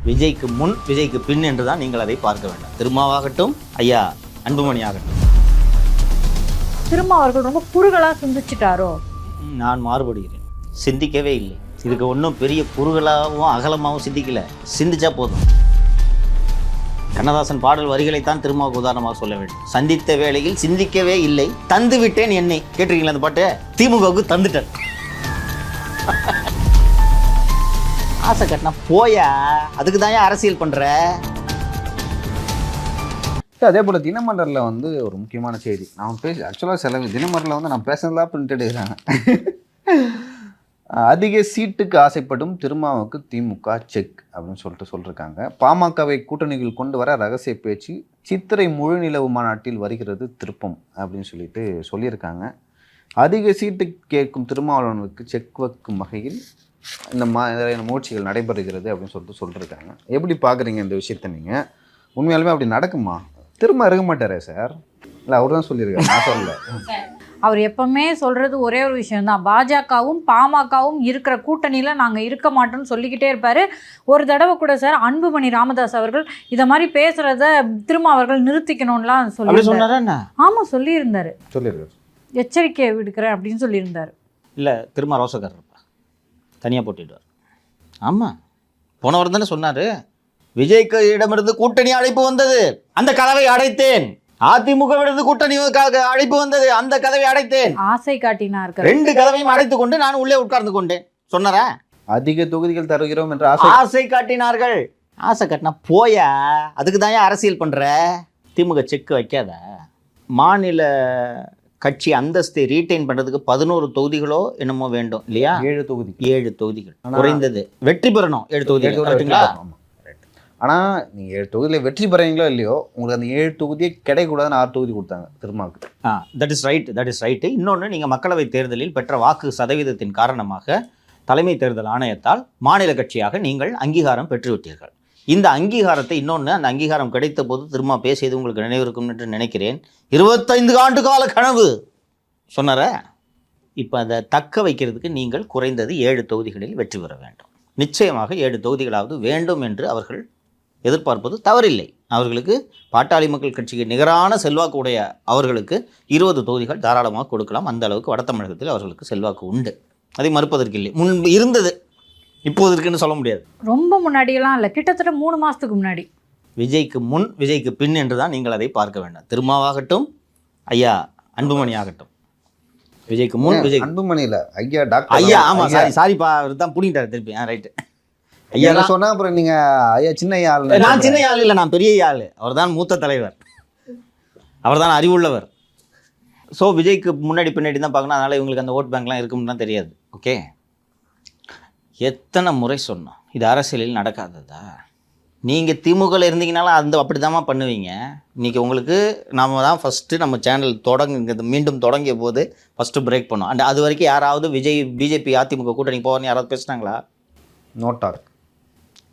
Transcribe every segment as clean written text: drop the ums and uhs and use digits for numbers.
விஜய்க்கு முன் விஜய்க்கு பின் என்று தான் நீங்கள் அதை பார்க்க வேண்டும். திருமாவாகட்டும், ஐயா அன்புமணி ஆகட்டும். திருமா அவர்கள் ரொம்ப குறுகலாக சிந்திச்சிட்டாரோ? நான் மாறுபடுகிறேன். சிந்திக்கவே இல்லை. இதுக்கு ஒன்றும் பெரிய குறுகலாகவும் அகலமாகவும் சிந்திக்கல. சிந்திச்சா போதும். கண்ணதாசன் பாடல் வரிகளைத்தான் திருமாவுக்கு உதாரணமாக சொல்ல வேண்டும். சந்தித்த வேளையில் சிந்திக்கவே இல்லை, தந்து விட்டேன் என்னை. கேட்டிருக்கீங்களா அந்த பாட்டு? திமுகவுக்கு தந்துட்டேன். ஆசை கட்டினா போயா, அதுக்கு தான் அரசியல் பண்ற. அதே போல் தினமலரில் வந்து ஒரு முக்கியமான செய்தி நான் ஆக்சுவலாக சில தினமலரில் வந்து நான் பேசுனதெல்லாம் பிரிண்ட் எடுக்கிறாங்க. அதிக சீட்டுக்கு ஆசைப்படும் திருமாவுக்கு திமுக செக் அப்படின்னு சொல்லியிருக்காங்க. பாமகவை கூட்டணிகள் கொண்டு வர ரகசிய பேச்சு, சித்திரை முழு நிலவு மாநாட்டில் வருகிறது திருப்பம் அப்படின்னு சொல்லியிருக்காங்க. அதிக சீட்டு கேட்கும் திருமாவளவனுக்கு செக் வைக்கும் வகையில் இந்த முயற்சிகள் நடைபெறுகிறது அப்படின்னு சொல்லியிருக்காங்க. எப்படி பார்க்குறீங்க இந்த விஷயத்த நீங்கள்? உண்மையாலுமே அப்படி நடக்குமா? திரும்ப இருக்க மாட்டாரே சார்? இல்லை, அவர் தான் சொல்லியிருக்காரு, நான் சொல்லல. அவர் எப்பவுமே சொல்கிறது ஒரே ஒரு விஷயம்தான், பாஜகவும் பாமகவும் இருக்கிற கூட்டணியில் நாங்கள் இருக்க மாட்டோம்னு சொல்லிக்கிட்டே இருப்பார். ஒரு தடவை கூட சார் அன்புமணி ராமதாஸ் அவர்கள் இதை மாதிரி பேசுகிறத திரும்ப அவர்கள் நிறுத்திக்கணும்லாம் சொன்னாரா? ஆமாம், சொல்லியிருந்தார். எச்சரிக்கை விடுக்கிறேன் அப்படின்னு சொல்லியிருந்தார். இல்லை, திரும்ப ரோசக்காரர் தனியாக போட்டிடுவார். ஆமாம், போன வாரம் தானே சொன்னார், விஜய்க்கு இடமிருந்து கூட்டணி அழைப்பு வந்தது, அந்த கதவை அடைத்தேன். அதிமுகவிலிருந்து கூட்டணி அழைப்பு வந்தது, அந்த கதவை அடைத்தேன். ஆசை காட்டினார். 2 கதவையும் அடைத்துக் கொண்டு நான் உள்ளே உட்கார்ந்து கொண்டேன். சொன்னாரா? அதிக தொகுதிகள் தருகிறோம் என்று ஆசை காட்டினார்கள். ஆசை காட்டினா போயா, அதுக்கு தான் அரசியல் பண்ற. திமுக செக் வைக்காத. மாநில கட்சி அந்தஸ்தை ரீட்டைன் பண்ணுறதுக்கு 11 தொகுதிகளோ என்னமோ வேண்டும் இல்லையா? 7 தொகுதிகள் குறைந்தது வெற்றி பெறணும். 7 தொகுதிகள். ஆனால் நீங்கள் 7 தொகுதியில் வெற்றி பெறீங்களோ இல்லையோ, உங்களுக்கு அந்த 7 தொகுதியே கிடைக்கூடாதுன்னு 6 தொகுதி கொடுத்தாங்க திருமாவுக்கு. That is right. இன்னொன்று, நீங்கள் மக்களவை தேர்தலில் பெற்ற வாக்கு சதவீதத்தின் காரணமாக தலைமை தேர்தல் ஆணையத்தால் மாநில கட்சியாக நீங்கள் அங்கீகாரம் பெற்றுவிட்டீர்கள். இந்த அங்கீகாரத்தை இன்னொன்று, அந்த அங்கீகாரம் கிடைத்த போது திரும்ப பேசியது உங்களுக்கு நினைவிருக்கும் என்று நினைக்கிறேன். 25 ஆண்டு கால கனவு சொன்னார. இப்போ அதை தக்க வைக்கிறதுக்கு நீங்கள் குறைந்தது 7 தொகுதிகளில் வெற்றி பெற வேண்டும். நிச்சயமாக 7 தொகுதிகளாவது வேண்டும் என்று அவர்கள் எதிர்பார்ப்பது தவறில்லை. அவர்களுக்கு பாட்டாளி மக்கள் கட்சிக்கு நிகரான செல்வாக்கு உடைய அவர்களுக்கு 20 தொகுதிகள் தாராளமாக கொடுக்கலாம். அந்த அளவுக்கு வட தமிழகத்தில் அவர்களுக்கு செல்வாக்கு உண்டு. அதை மறுப்பதற்கு இல்லை. முன்பு இருந்தது, இப்போது இருக்குன்னு சொல்ல முடியாது. ரொம்ப முன்னாடியெல்லாம் இல்லை, கிட்டத்தட்ட 3 மாதத்துக்கு முன்னாடி. விஜய்க்கு முன் விஜய்க்கு பின் என்று தான் நீங்கள் அதை பார்க்க வேண்டும். திருமாவாகட்டும், ஐயா அன்புமணி ஆகட்டும். விஜய்க்கு முன் விஜய் அன்புமணியில் ஐயா டாக்டர் ஐயா. ஆமாம், சாரிப்பா, அவர் தான் புடிங்கிட்டார் திருப்பி. ரைட்டு. ஐயா சொன்னா அப்புறம் நீங்கள் ஐயா சின்ன ஆள். நான் சின்ன ஆள் இல்லை, நான் பெரிய ஆள். அவர் தான் மூத்த தலைவர், அவர் தான் அறிவுள்ளவர். ஸோ விஜய்க்கு முன்னாடி பின்னாடி தான் பார்க்கணும். அதனால் இவங்களுக்கு அந்த ஓட் பேங்க்லாம் இருக்கும்னு தான் தெரியாது. ஓகே, எத்தனை முறை சொன்னோம் இது அரசியலில் நடக்காததா? நீங்கள் திமுகவில் இருந்தீங்கனாலும் அந்த அப்படி தாம்மா பண்ணுவீங்க. இன்றைக்கி உங்களுக்கு நம்ம தான் ஃபஸ்ட்டு நம்ம சேனல் மீண்டும் தொடங்கிய போது ஃபஸ்ட்டு பிரேக் பண்ணோம். அண்ட் அது வரைக்கும் யாராவது விஜய் பிஜேபி அதிமுக கூட்டணி போவார்னு யாராவது பேசுனாங்களா? நோட்டார்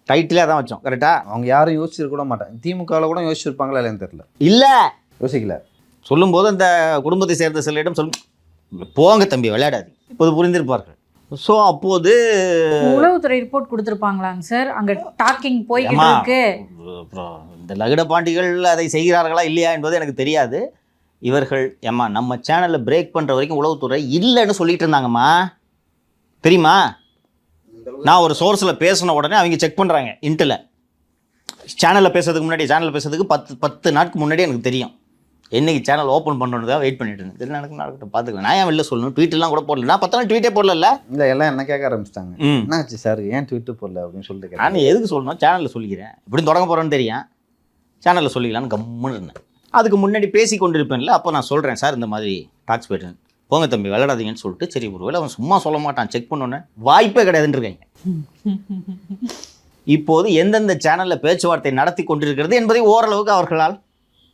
டைட்டிலே தான் வச்சோம். கரெக்டாக அவங்க யாரும் யோசிச்சிருக்க கூட மாட்டாங்க. திமுகவில் கூட யோசிச்சிருப்பாங்களா இல்லைன்னு தெரியல. இல்லை, யோசிக்கல. சொல்லும்போது அந்த குடும்பத்தை சேர்ந்த சிலரிடம் போங்க தம்பி விளையாடாது, இப்போது புரிந்திருப்பார்கள். ஸோ அப்போது உளவுத்துறை ரிப்போர்ட் கொடுத்துருப்பாங்களாங்க சார், அங்கே டாக்கிங் போய்கிட்டு இருக்கு. அப்புறம் இந்த லகுட பாண்டிகள் அதை செய்கிறார்களா இல்லையா என்பது எனக்கு தெரியாது. இவர்கள் நம்ம சேனலில் பிரேக் பண்ணுற வரைக்கும் உளவுத்துறை இல்லைன்னு சொல்லிட்டு இருந்தாங்கம்மா, தெரியுமா? நான் ஒரு சோர்ஸில் பேசின உடனே அவங்க செக் பண்ணுறாங்க. இன்ட்டில் சேனலில் பேசுறதுக்கு முன்னாடி, சேனலில் பேசுறதுக்கு 10 நாட்களுக்கு முன்னாடி எனக்கு தெரியும். என்னைக்கு சேனல் ஓப்பன் பண்ணுறதுக்காக வெயிட் பண்ணிட்டு இருந்தேன். சரி, நடக்கட்டும், பார்த்துக்கலாம். நான் ஏன் வெளில சொல்லணும்? ட்வீட்டெல்லாம் கூட போடல. நான் 10 நாள் ட்வீட்டே போடல. இல்லை, எல்லாம் என்ன கேட்க ஆரம்பிச்சிட்டாங்க. என்னாச்சு சார், ஏன் ட்வீட்டு போடல அப்படின்னு சொல்லிட்டு. நான் எதுக்கு சொல்லணும்? சேனலில் சொல்லிக்கிறேன், இப்படி தொடங்க போகிறேன்னு தெரியும், சேனலில் சொல்லிக்கலான்னு கம்முன்னு இருந்தேன். அதுக்கு முன்னாடி பேசி கொண்டு இருப்பேன்ல, அப்போ நான் சொல்கிறேன் சார் இந்த மாதிரி டாக்ஸ் போய்ட்டு போங்க தம்பி விளையாடாதீங்கன்னு சொல்லிட்டு. சரி, ஒருவேளை அவன் சும்மா சொல்ல மாட்டான், செக் பண்ணோன்னே வாய்ப்பே கிடையாதுன்னு இருக்காங்க. இப்போது எந்தெந்த சேனலில் பேச்சுவார்த்தை நடத்தி கொண்டிருக்கிறது என்பதை ஓரளவுக்கு அவர்களால்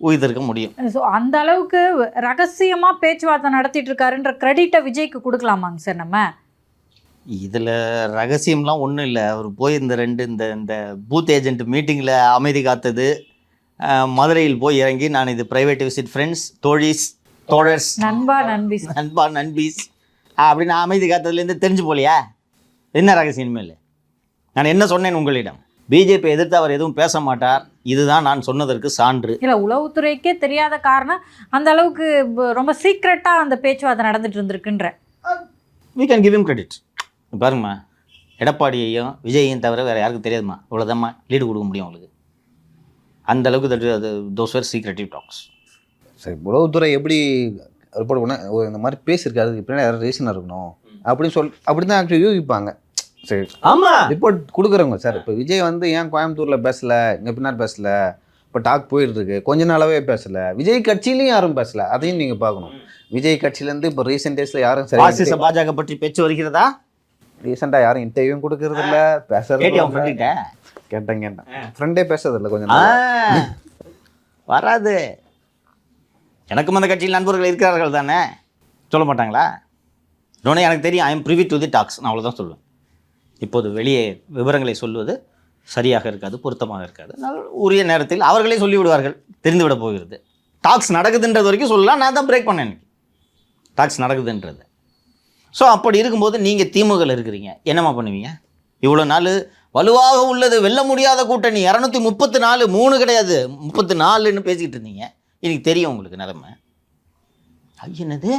ஊகித்திருக்க முடியும். ஸோ அந்த அளவுக்கு ரகசியமாக பேச்சுவார்த்தை நடத்திட்டு இருக்காருன்ற கிரெடிட்டை விஜய்க்கு கொடுக்கலாமாங்க சார் நம்ம? இதில் ரகசியம்லாம் ஒன்றும் இல்லை. அவர் போய் இந்த பூத் ஏஜென்ட் மீட்டிங்கில் அமைதி காத்தது, மதுரையில் போய் இறங்கி நான் இது ப்ரைவேட் விசிட் ஃப்ரெண்ட்ஸ், தோழர்ஸ், நண்பா நண்பீஸ் அப்படி நான் அமைதி காத்ததுலேருந்து தெரிஞ்சு போலையா? என்ன ரகசியமே இல்லை. நான் என்ன சொன்னேன் உங்களிடம்? பிஜேபி எதிர்த்து அவர் எதுவும் பேச மாட்டார். இதுதான் நான் சொன்னதற்கு சான்று. இல்லை, உளவுத்துறைக்கே தெரியாத காரணம் அந்த அளவுக்கு ரொம்ப சீக்ரெட்டாக அந்த பேச்சுவார்த்தை நடந்துட்டு இருந்திருக்குன்ற. we can give him credit. பாருங்கம்மா, எடப்பாடியையும் விஜயையும் தவிர வேறு யாருக்கும் தெரியாதுமா, இவ்வளோதாம்மா லீடு கொடுக்க முடியும் அவங்களுக்கு. அந்த அளவுக்கு those were secretive talks. சரி, உளவுத்துறை எப்படி ரிப்போர்ட் பண்ண இந்த மாதிரி பேசியிருக்காரு, அதுக்கு பின்னாடி யாரும் ரீசனாக இருக்கணும் அப்படி தான் ஆக்சுவலி யூகிப்பாங்க. சரி, ஆமாம், ரிப்போர்ட் கொடுக்குறவங்க சார். இப்போ விஜய் வந்து ஏன் கோயம்புத்தூரில் பேசலை, இங்கே பின்னாடி பேசலை, இப்போ டாக் போயிட்டு இருக்கு, கொஞ்ச நாளாவே பேசலை. விஜய் கட்சியிலையும் யாரும் பேசலை, அதையும் நீங்கள் பார்க்கணும். விஜய் கட்சியிலேருந்து இப்போ ரீசெண்ட் டேஸில் யாரும் சரி பாஜக பற்றி பேச்சு வருகிறதா? ரீசெண்டாக யாரும் இன்டர்வியூவும் கொடுக்கறது இல்லை, பேசுறது கேட்டேன் ஃப்ரெண்டே பேசுறது இல்லை கொஞ்சம் நாள். வராது. எனக்கும் அந்த கட்சியில் நண்பர்கள் இருக்கிறார்கள் தானே, சொல்ல மாட்டாங்களா? இன்னொன்று எனக்கு தெரியும், I am privy to the talks, நான் அவ்வளோதான் சொல்லுவேன். இப்போது வெளியே விவரங்களை சொல்வது சரியாக இருக்காது, பொருத்தமாக இருக்காது. உரிய நேரத்தில் அவர்களே சொல்லிவிடுவார்கள், தெரிந்துவிட போகிறது. டாக்ஸ் நடக்குதுன்றது வரைக்கும் சொல்லலாம், நான் தான் பிரேக் பண்ணேன் எனக்கு டாக்ஸ் நடக்குதுன்றது. ஸோ அப்படி இருக்கும்போது நீங்கள் திமுகவில் இருக்கிறீங்க, என்னம்மா பண்ணுவீங்க? இவ்வளோ நாள் வலுவாக உள்ளது, வெல்ல முடியாத கூட்டணி, 234, 3 கிடையாது 34ன்னு பேசிக்கிட்டு இருந்தீங்க. இன்னைக்கு தெரியும் உங்களுக்கு நிலைமை. என்னது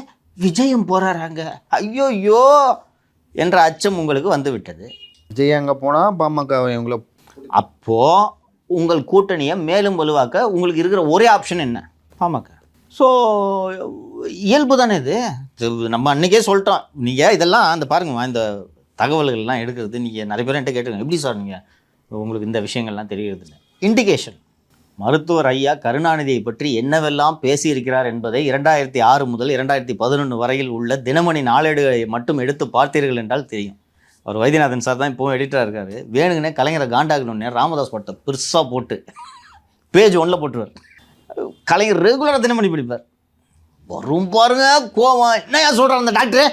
விஜயம் போறாராங்க, ஐயோ என்ற அச்சம் உங்களுக்கு வந்து விட்டது. விஜய் அங்கே போனால் பாமக இவங்கள, அப்போது உங்கள் கூட்டணியை மேலும் வலுவாக்க உங்களுக்கு இருக்கிற ஒரே ஆப்ஷன் என்ன? பாமக. ஸோ இயல்பு தானே இது. நம்ம அன்றைக்கே சொல்லிட்டோம். நீங்கள் இதெல்லாம் அந்த பாருங்கம்மா, இந்த தகவல்கள்லாம் எடுக்கிறது நீங்கள் நிறைய பேர் என்கிட்ட கேட்டுருங்க, எப்படி சார் நீங்கள் உங்களுக்கு இந்த விஷயங்கள்லாம் தெரிகிறது இல்லை? இண்டிகேஷன். மருத்துவர் ஐயா கருணாநிதியை பற்றி என்னவெல்லாம் பேசியிருக்கிறார் என்பதை 2006 முதல் 2011 வரையில் உள்ள தினமணி நாளேடுகளை மட்டும் எடுத்து பார்த்தீர்கள் என்றால் தெரியும். அவர் வைத்தியநாதன் சார் தான் இப்போவும் எடிட்டராக இருக்கார். வேணுங்கன்னே கலைஞரை காண்டாகணுன்னே ராமதாஸ் படத்தை பெருசாக போட்டு பேஜ் 1ல் போட்டுருவார். கலைஞர் ரெகுலராக தினமணி படிப்பார். வரும் பாருங்க கோவம், என்னையா சொல்கிறார் அந்த டாக்டரு,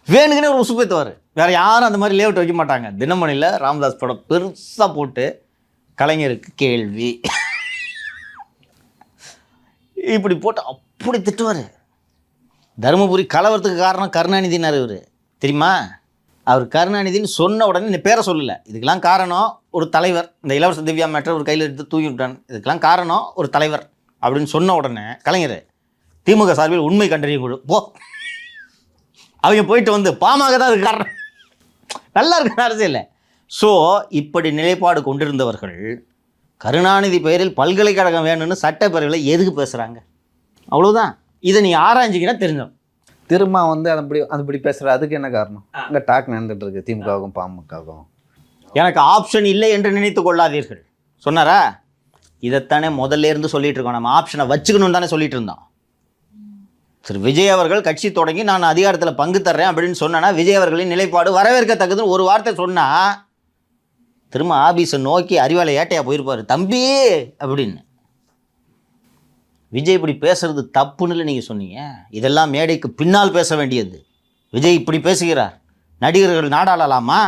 வேணுங்கன்னே ஒரு உசுப்பேற்றுவார். வேறு யாரும் அந்த மாதிரி லேஅவுட் வைக்க மாட்டாங்க. தினமணியில் ராமதாஸ் படம் பெருசாக போட்டு கலைஞருக்கு கேள்வி இப்படி போட்டு அப்படி திட்டுவார். தருமபுரி கலவரத்துக்கு காரணம் கருணாநிதினார் இவர், தெரியுமா? அவர் கருணாநிதின்னு சொன்ன உடனே இந்த பேரை சொல்லலை. இதுக்கெல்லாம் காரணம் ஒரு தலைவர். இந்த இலவச திவ்யா மேட்டர் ஒரு கையில் எடுத்து தூக்கி விட்டான். இதுக்கெல்லாம் காரணம் ஒரு தலைவர் அப்படின்னு சொன்ன உடனே கலைஞர் திமுக சார்பில் உண்மை கண்டறிய குழு போ, அவங்க போயிட்டு வந்து பாமக தான் அதுக்கு காரணம், நல்லா இருக்கு அரசியல். ஸோ இப்படி நிலைப்பாடு கொண்டிருந்தவர்கள் கருணாநிதி பெயரில் பல்கலைக்கழகம் வேணும்னு சட்டப்பேரவையில் எதுக்கு பேசுகிறாங்க? அவ்வளோதான். இதை நீ ஆராய்ஞ்சிக்கிட்டா தெரிஞ்சோம். திரும்ப வந்து அதுபடி பேசுகிற அதுக்கு என்ன காரணம்? அங்கே டாக் நடந்துட்டு இருக்கு திமுகவும் பாமகவும். எனக்கு ஆப்ஷன் இல்லை என்று நினைத்து கொள்ளாதீர்கள் சொன்னாரா? இதைத்தானே முதல்ல இருந்து சொல்லிட்டு இருக்கோம். நம்ம ஆப்ஷனை வச்சுக்கணும்னு தானே சொல்லிட்டு இருந்தோம். திரு விஜய் அவர்கள் கட்சி தொடங்கி நான் அதிகாரத்தில் பங்கு தர்றேன் அப்படின்னு சொன்னா விஜய் அவர்களின் நிலைப்பாடு வரவேற்கத்தக்கதுன்னு ஒரு வார்த்தை சொன்னால் திரும்ப ஆபீஸை நோக்கி அறிவாலை ஏட்டையா போயிருப்பார் தம்பி அப்படின்னு. விஜய் இப்படி பேசுறது தப்புன்னு நீங்கள் சொன்னீங்க. இதெல்லாம் மேடைக்கு பின்னால் பேச வேண்டியது. விஜய் இப்படி பேசுகிறார், நடிகர்கள் நாடாளலாமா?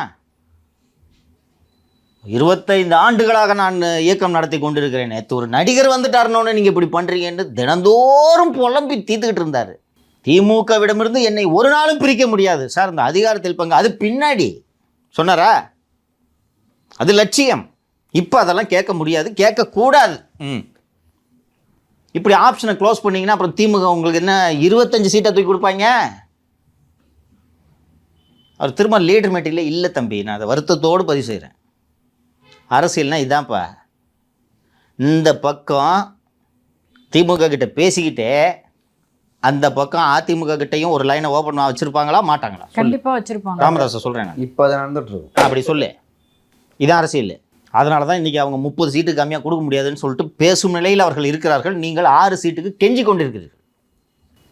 25 ஆண்டுகளாக நான் இயக்கம் நடத்தி கொண்டிருக்கிறேன். நேற்று ஒரு நடிகர் வந்துட்டாருன்னு நீங்கள் இப்படி பண்ணுறீங்கன்னு தினந்தோறும் புலம்பி தீர்த்துக்கிட்டு இருந்தார். திமுகவிடமிருந்து என்னை ஒரு நாளும் பிரிக்க முடியாது சார், இந்த அதிகாரத்தில் பங்கு அது பின்னாடி சொன்னாரா? அது லட்சியம். இப்போ அதெல்லாம் கேட்க முடியாது, கேட்கக்கூடாது. இப்படி ஆப்ஷனை க்ளோஸ் பண்ணிங்கன்னா அப்புறம் திமுக உங்களுக்கு என்ன 25 சீட்டை தூக்கி கொடுப்பாங்க? அவர் திரும்ப லீடர் மீட்டிங்கில் இல்லை தம்பி, நான் அதை வருத்தத்தோடு பதிவு செய்கிறேன். அரசியல்னா இதான்ப்பா. இந்த பக்கம் திமுக கிட்ட பேசிக்கிட்டே அந்த பக்கம் அதிமுக கிட்டையும் ஒரு லைனை ஓப்பன் வச்சுருப்பாங்களா மாட்டாங்களா? கண்டிப்பாக வச்சுருப்பாங்க. ராமதாஸை சொல்கிறேன் நான். இப்போ அதை நடந்துட்டு இருக்கு. அப்படி சொல்லு, இதான் அரசியல். அதனால தான் இன்றைக்கி அவங்க 30 சீட்டு கம்மியாக கொடுக்க முடியாதுன்னு சொல்லிட்டு பேசும் நிலையில் அவர்கள் இருக்கிறார்கள். நீங்கள் 6 சீட்டுக்கு கெஞ்சி கொண்டிருக்கிறீர்கள்.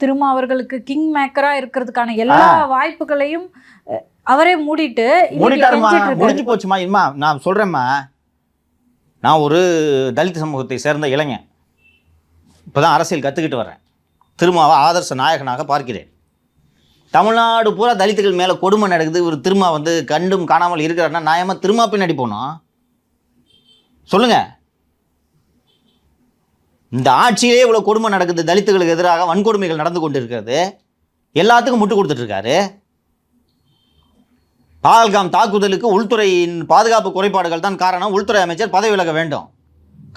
திரும்ப அவர்களுக்கு கிங் மேக்கராக இருக்கிறதுக்கான எல்லா வாய்ப்புகளையும் அவரே மூடிட்டாருமா. முடிஞ்சு போச்சுமா. இம்மா நான் சொல்கிறேம்மா, நான் ஒரு தலித் சமூகத்தை சேர்ந்த இளைஞன், இப்போ தான் அரசியல் கற்றுக்கிட்டு வரேன். திருமாவை ஆதர்ச நாயகனாக பார்க்கிறேன். தமிழ்நாடு பூரா தலித்துகள் மேலே கொடுமை நடக்குது. இவர் திருமா வந்து கண்டும் காணாமல் இருக்கிறாருன்னா நியாயமாக திருமா பின்னாடி போனோம் சொல்லுங்கள். இந்த ஆட்சியிலே இவ்வளோ கொடுமை நடக்குது, தலித்துகளுக்கு எதிராக வன்கொடுமைகள் நடந்து கொண்டு இருக்கிறது, எல்லாத்துக்கும் முட்டு கொடுத்துட்ருக்காரு. பால்காம் தாக்குதலுக்கு உள்துறையின் பாதுகாப்பு குறைபாடுகள் தான் காரணம், உள்துறை அமைச்சர் பதவி விலக வேண்டும்.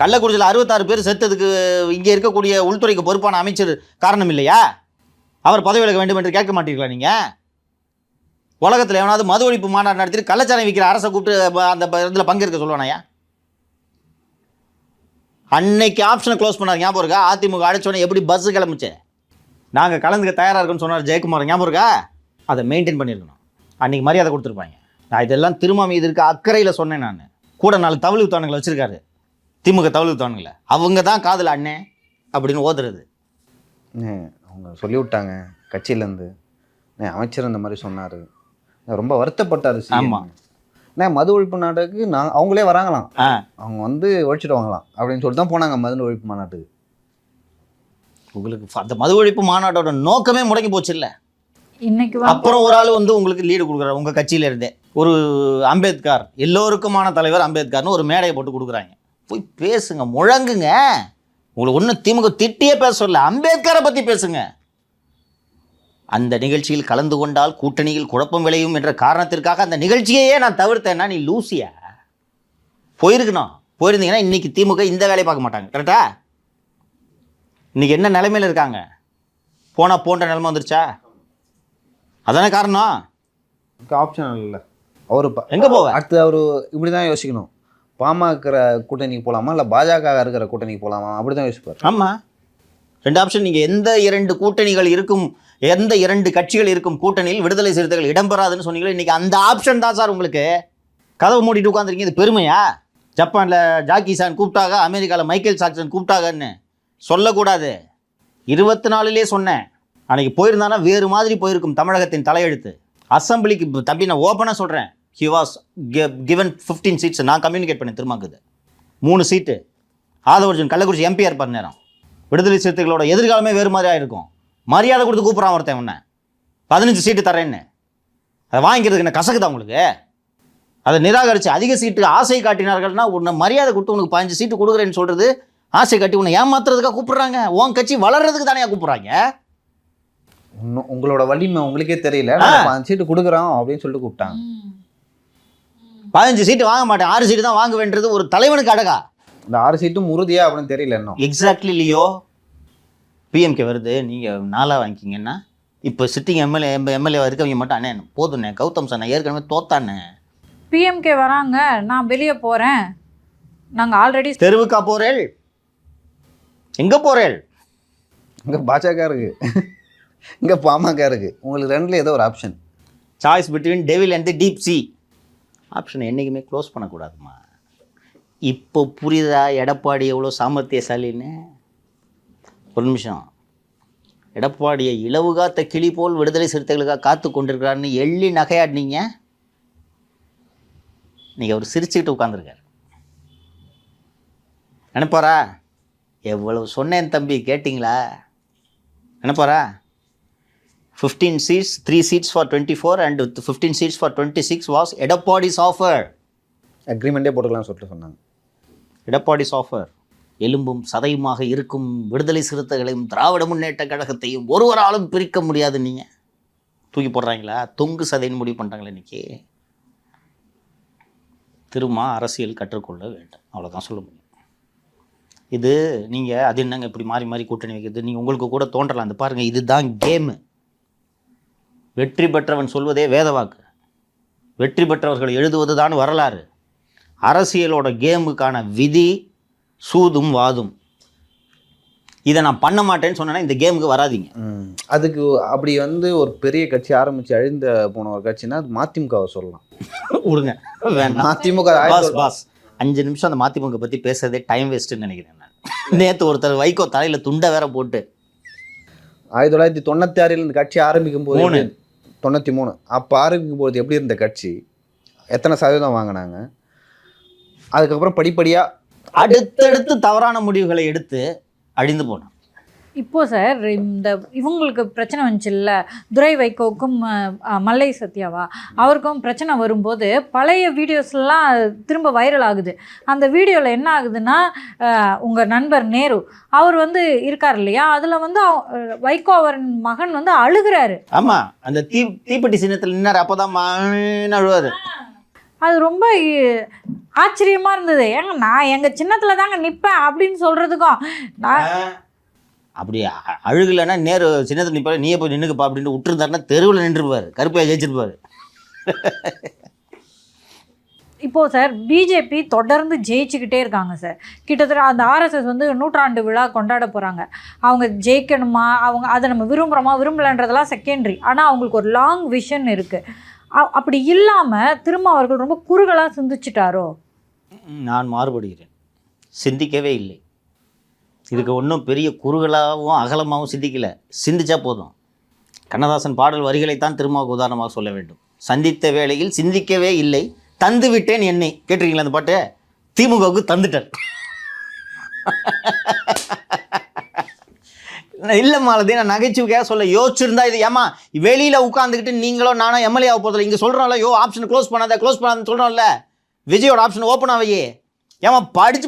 கள்ளக்குறிச்சியில் 66 பேர் செத்ததுக்கு இங்கே இருக்கக்கூடிய உள்துறைக்கு பொறுப்பான அமைச்சர் காரணம் இல்லையா? அவர் பதவி விலக வேண்டும் என்று கேட்க மாட்டீர்களா நீங்கள்? உலகத்தில் எவனாவது மது ஒழிப்பு மாநாடு நடத்திட்டு கள்ளச்சாரம் விற்கிற அரசை கூப்பிட்டு அந்த இதில் பங்கேற்க சொல்லுவானையா? அன்னைக்கு ஆப்ஷனை க்ளோஸ் பண்ணார் ஞாபகம் இருக்கா? அதிமுக அடிச்சோன்னே எப்படி பஸ்ஸு கிளம்பிச்சு, நாங்கள் கலந்துக்க தயாராக இருக்குன்னு சொன்னார் ஜெயக்குமார், ஞாபகம் இருக்கா? அதை மெயின்டைன் பண்ணியிருக்கணும், அன்றைக்கி மரியாதை கொடுத்துருப்பாங்க. நான் இதெல்லாம் திரும்ப மீது இருக்க அக்கறையில் சொன்னேன். நான் கூட 4 தவளு வித்தானுங்களை வச்சுருக்காரு திமுக தவளு வித்தானுங்களை, அவங்க தான் காதில் அண்ணே அப்படின்னு ஓதுறது. அவங்க சொல்லி விட்டாங்க கட்சியிலேருந்து, அமைச்சர் இந்த மாதிரி சொன்னார், ரொம்ப வருத்தப்பட்டார். ஆமாம், மது ஒழிப்பு நாட்டுக்கு அவங்களே வராங்களாம், அவங்க வந்து ஒழிச்சிட்டு வாங்கலாம் அப்படின்னு சொல்லிட்டு தான் போனாங்க மது ஒழிப்பு மாநாட்டுக்கு. உங்களுக்கு அந்த மது ஒழிப்பு மாநாட்டோட நோக்கமே முடங்கி போச்சு இல்லை? இன்னைக்கு அப்புறம் ஒரு ஆள் வந்து உங்களுக்கு லீடு கொடுக்குறாரு உங்கள் கட்சியில இருந்தே, ஒரு அம்பேத்கர், எல்லோருக்குமான தலைவர் அம்பேத்கர்னு ஒரு மேடையை போட்டு கொடுக்குறாங்க. போய் பேசுங்க, முழங்குங்க. உங்களுக்கு ஒன்றும் திமுக திட்டியே பேச சொல்ல, அம்பேத்கரை பற்றி பேசுங்க. அந்த நிகழ்ச்சியில் கலந்து கொண்டால் கூட்டணியில் குழப்பம் விளையும் என்ற காரணத்திற்காக அந்த நிகழ்ச்சியையே நான் தவிர்த்தேன்னா நீ லூசியா? போயிருக்கணும். போயிருந்தீங்கன்னா இன்னைக்கு திமுக இந்த வேலையை பார்க்க மாட்டாங்க. கரெக்டா? இன்னைக்கு என்ன நிலைமையில் இருக்காங்க? போனால் போன்ற நிலைமை வந்துருச்சா? அதானே காரணம். ஆப்ஷன் இல்லை. அவர் எங்கே போவேன்? அடுத்து அவர் இப்படி தான் யோசிக்கணும், பாமக கூட்டணிக்கு போகலாமா இல்லை பாஜக இருக்கிற கூட்டணிக்கு போகலாமா, அப்படி தான் யோசிப்பார். ஆமாம், 2 ஆப்ஷன். நீங்கள் எந்த 2 கூட்டணிகள் இருக்கும், எந்த 2 கட்சிகள் இருக்கும் கூட்டணியில் விடுதலை சிறுத்தைகள் இடம்பெறாதுன்னு சொன்னீங்களோ, இன்றைக்கி அந்த ஆப்ஷன் தான் சார் உங்களுக்கு. கதவை மூடிட்டு உட்காந்துருக்கீங்க, இது பெருமையா? ஜப்பானில் ஜாக்கி சான் கூப்பிட்டாங்க, அமெரிக்காவில் மைக்கேல் ஜாக்சன் கூப்பிட்டாங்கன்னு சொல்லக்கூடாது. 24லே சொன்னேன். அன்றைக்கி போயிருந்தானா வேறு மாதிரி போயிருக்கும் தமிழகத்தின் தலையெழுத்து. அசம்பிளிக்கு தம்பி நான் ஓப்பனாக சொல்கிறேன், ஹி வாஸ் கிவன் 15 சீட்ஸ். நான் கம்யூனிகேட் பண்ணேன் திருமாக்குது 3 சீட்டு. ஆதவர்ஜுன் கள்ளக்குறிச்சி எம்பிஆர் பண்ண நேரம். விடுதலை சிறுத்தைகளோட எதிர்காலமே வேறு மாதிரி ஆயிருக்கும். மரியாதை கொடுத்து கூப்பிட்றான் ஒருத்தன் உன்னை, 15 சீட்டு தரேன்னு. அதை வாங்கிக்கிறதுக்கு என்ன கசக்குதா உங்களுக்கு? அதை நிராகரித்து அதிக சீட்டு ஆசை காட்டினார்கள்னா உன்னை மரியாதை கொடுத்து உனக்கு 15 சீட்டு கொடுக்குறேன்னு சொல்கிறது ஆசை காட்டி உன்னை ஏமாத்துறதுக்காக கூப்பிட்றாங்க. உன் கட்சி வளர்றதுக்கு தானே கூப்பிட்றாங்க. உங்களோட வலிமை உங்களுக்கே தெரியல, 15 சீட்டு கொடுக்குறோம் அப்படின்னு சொல்லிட்டு கூப்பிட்டாங்க. 15 சீட்டு வாங்க மாட்டேன், 6 சீட்டு தான் வாங்க வேண்டியது ஒரு தலைவனுக்கு அடகா. இந்த 6 சீட்டும் உறுதியா அப்படின்னு தெரியல இன்னும். எக்ஸாக்ட்லி இல்லையோ? பிஎம்கே வருது, நீங்கள் 4 வாங்கிக்கிங்கன்னா இப்போ சிட்டிங் எம்எல்ஏ இருக்கவங்க மட்டும் அண்ணே போதுண்ணே, கௌதம் சார் நான் ஏற்கனவே தோத்தானே. பிஎம்கே வராங்க, நான் வெளியே போகிறேன், நாங்கள் ஆல்ரெடி தெருவுக்கா போகிறேள்? எங்கே போகிறேள்? இங்கே பாஜக இருக்கு, இங்கே பாமக இருக்கு, உங்களுக்கு 2ல ஏதோ ஒரு option. Choice between devil and the deep C. ஆப்ஷனை என்றைக்குமே க்ளோஸ் பண்ணக்கூடாதுமா. இப்போ புரியுதா எடப்பாடி எவ்வளோ சாமர்த்தியசாலின்னு? ஒரு நிமிஷம். எடப்பாடியை இலவு காத்த கிளி போல் விடுதலை சிறுத்தைகளுக்காக காத்து கொண்டிருக்கிறாருன்னு எள்ளி நகையாடினீங்க. நீங்கள் அவர் சிரிச்சுக்கிட்டு உட்காந்துருக்கார். நினைப்பாரா எவ்வளவு சொன்னேன் தம்பி கேட்டிங்களா? நினைப்பாரா? 15 seats, 3 seats for 24 and 15 seats for 26 was Edapadi's offer. அக்ரிமெண்ட்டே போட்டுக்கலாம்னு சொல்லிட்டு சொன்னாங்க. எடப்பாடி's offer. எலும்பும் சதையுமாக இருக்கும் விடுதலை சிறுத்தைகளையும் திராவிட முன்னேற்ற கழகத்தையும் ஒருவராலும் பிரிக்க முடியாது. நீங்கள் தூக்கி போடுறாங்களா? தொங்கு சதைன்னு முடிவு பண்ணுறாங்களே இன்றைக்கி. திரும்ப அரசியல் கற்றுக்கொள்ள வேண்டும், அவ்வளோதான் சொல்ல முடியும். இது நீங்கள் அது என்னங்க இப்படி மாறி மாறி கூட்டணி வைக்கிறது? நீங்கள் உங்களுக்கு கூட தோன்றலாம். அந்த பாருங்கள், இதுதான் கேமு. வெற்றி பெற்றவன் சொல்வதே வேதவாக்கு, வெற்றி பெற்றவர்கள் எழுதுவது தான் வரலாறு. அரசியலோட கேமுக்கான விதி சூதும் வாதும். இதை நான் பண்ண மாட்டேன்னு சொன்னேன்னா இந்த கேமுக்கு வராதிங்க. அதுக்கு அப்படி வந்து ஒரு பெரிய கட்சி ஆரம்பித்து அழிந்த போன ஒரு கட்சின்னா அது மதிமுகவை சொல்லலாம். விடுங்க, வேண்டாம். மதிமுக பாஸ் 5 நிமிஷம் அந்த மதிமுக பற்றி பேசுறதே டைம் வேஸ்ட்டுன்னு நினைக்கிறேன் நான். நேற்று ஒருத்தர் வைகோ தலையில் துண்டை வேற போட்டு 1996 இந்த கட்சி ஆரம்பிக்கும் போது 93 அப்போ ஆரம்பிக்கும் போது எப்படி இருந்த கட்சி, எத்தனை சதவீதம் வாங்கினாங்க, அதுக்கப்புறம் படிப்படியாக அடுத்தடுத்து தவறான முடிவுகளை எடுத்து அழிந்து போனான். இப்போ சார் இந்த இவங்களுக்கு பிரச்சனை வந்துச்சுல்ல, துரை வைகோவுக்கும் மல்லை சத்யாவா அவருக்கும் பிரச்சனை வரும்போது பழைய வீடியோஸ்லாம் திரும்ப வைரல் ஆகுது. அந்த வீடியோவில் என்ன ஆகுதுன்னா, உங்கள் நண்பர் நேரு அவர் வந்து இருக்கார் இல்லையா, அதில் வந்து வைகோ அவரின் மகன் வந்து அழுகிறாரு. ஆமாம், அந்த தீப்பெட்டி சின்னத்தில் நின்னார், அப்போ தான் அழுவார். அது ரொம்ப ஆச்சரியமாக இருந்தது. ஏங்க நான் எங்கள் சின்னத்தில் தாங்க நிற்பேன் அப்படின்னு சொல்கிறதுக்கும் நான் அப்படி அழுகலைன்னா நேரு சின்னத்தில் நிற்பாரு, நீயே போய் நின்றுக்குப்பா அப்படின்ட்டு விட்டுருந்தாருன்னா தெருவில் நின்றுருப்பார், கருப்பையாக ஜெயிச்சிருப்பார். இப்போது சார் பிஜேபி தொடர்ந்து ஜெயிச்சுக்கிட்டே இருக்காங்க சார். கிட்டத்தட்ட அந்த ஆர்எஸ்எஸ் வந்து 100ஆண்டு விழா கொண்டாட போகிறாங்க. அவங்க ஜெயிக்கணுமா, அவங்க அதை நம்ம விரும்புகிறோமா விரும்பலைன்றதெல்லாம் செகண்டரி. ஆனால் அவங்களுக்கு ஒரு லாங் விஷன் இருக்குது. அப்படி இல்லாமல் திரும்ப அவர்கள் ரொம்ப குறுகலாக சிந்திச்சிட்டாரோ? நான் மாறுபடுகிறேன், சிந்திக்கவே இல்லை. இதுக்கு ஒன்றும் பெரிய குறுகலாகவும் அகலமாகவும் சிந்திக்கலை, சிந்திச்சா போதும். கண்ணதாசன் பாடல் வரிகளைத்தான் திருமாவுக்கு உதாரணமாக சொல்ல வேண்டும். சந்தித்த வேளையில் சிந்திக்கவே இல்லை, தந்து விட்டேன் என்னை. கேட்டிருக்கீங்களா அந்த பாட்டு? திமுகவுக்கு தந்துட்டார். இல்லை மாலதி, நான் நகைச்சுவைக்காக சொல்ல யோசிச்சிருந்தா இது. ஏமா வெளியில் உட்காந்துக்கிட்டு நீங்களோ நானோ எம்எல்ஏ ஆக போதில்லை, இங்கே சொல்கிறோம்ல, ஆப்ஷன் க்ளோஸ் பண்ணாதான்னு சொல்கிறோம்ல, விஜயோட ஆப்ஷன் ஓப்பன் ஆகையே. ஏமா படித்து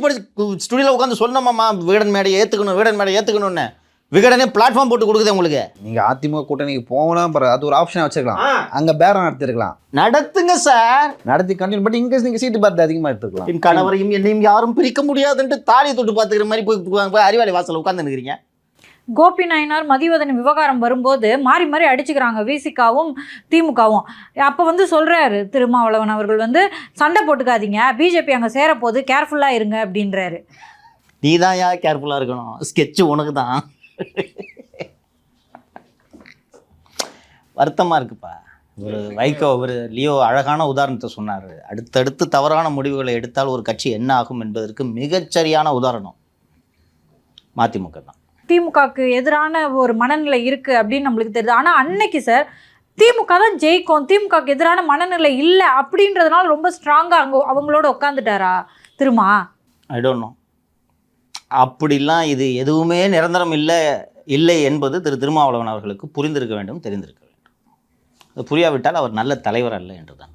ஸ்டுடியோவில் உட்காந்து சொன்னோம்மா விகடன் மேடை ஏற்றுக்கணும்னு. விகடனே பிளாட்ஃபார்ம் போட்டு கொடுக்குது உங்களுக்கு. நீங்கள் அதிமுக கூட்டணிக்கு போகலாம், அது ஒரு ஆப்ஷனாக வச்சுக்கலாம். அங்கே பேரம் நடத்திருக்கலாம். நடத்துங்க சார், நடத்தி கண்டினியூ. பட் இங்கே நீங்கள் சீட்டு பார்த்து அதிகமாக எடுத்துக்கலாம். என் கணவரையும் என்னையும் யாரும் பிரிக்க முடியாதுன்ட்டு தாலியை தொட்டு பார்த்துக்கிற மாதிரி போய் அறிவாளி வாசலில் உட்காந்து நிற்கிறீங்க. கோபி நாயனார் மதிவதன் விவகாரம் வரும்போது மாறி மாறி அடிச்சுக்கிறாங்க விசிகாவும் திமுகவும். அப்போ வந்து சொல்கிறாரு திருமாவளவன் அவர்கள் வந்து, சண்டை போட்டுக்காதீங்க, பிஜேபி அங்கே சேரப்போது, கேர்ஃபுல்லாக இருங்க அப்படின்றாரு. நீ தான் யார் கேர்ஃபுல்லாக இருக்கணும், ஸ்கெட்சு உனக்கு தான். வருத்தமாக இருக்குப்பா. ஒரு வைகோ ஒரு லியோ அழகான உதாரணத்தை சொன்னார். அடுத்தடுத்து தவறான முடிவுகளை எடுத்தால் ஒரு கட்சி என்ன ஆகும் என்பதற்கு மிகச்சரியான உதாரணம் மதிமுக தான். திமுகவுக்கு எதிரான ஒரு மனநிலை இருக்குது அப்படின்னு நம்மளுக்கு தெரியுது. ஆனால் அன்னைக்கு சார் திமுக தான் ஜெயிக்கும், திமுகவுக்கு எதிரான மனநிலை இல்லை அப்படின்றதுனால ரொம்ப ஸ்ட்ராங்காக அவங்களோட உட்காந்துட்டாரா திருமா? I don't know. அப்படிலாம் இது எதுவுமே நிரந்தரம் இல்லை என்பது திருமாவளவன் அவர்களுக்கு புரிந்திருக்க வேண்டும், தெரிந்திருக்க வேண்டும். அது புரியாவிட்டால் அவர் நல்ல தலைவர் அல்ல என்றுதான்.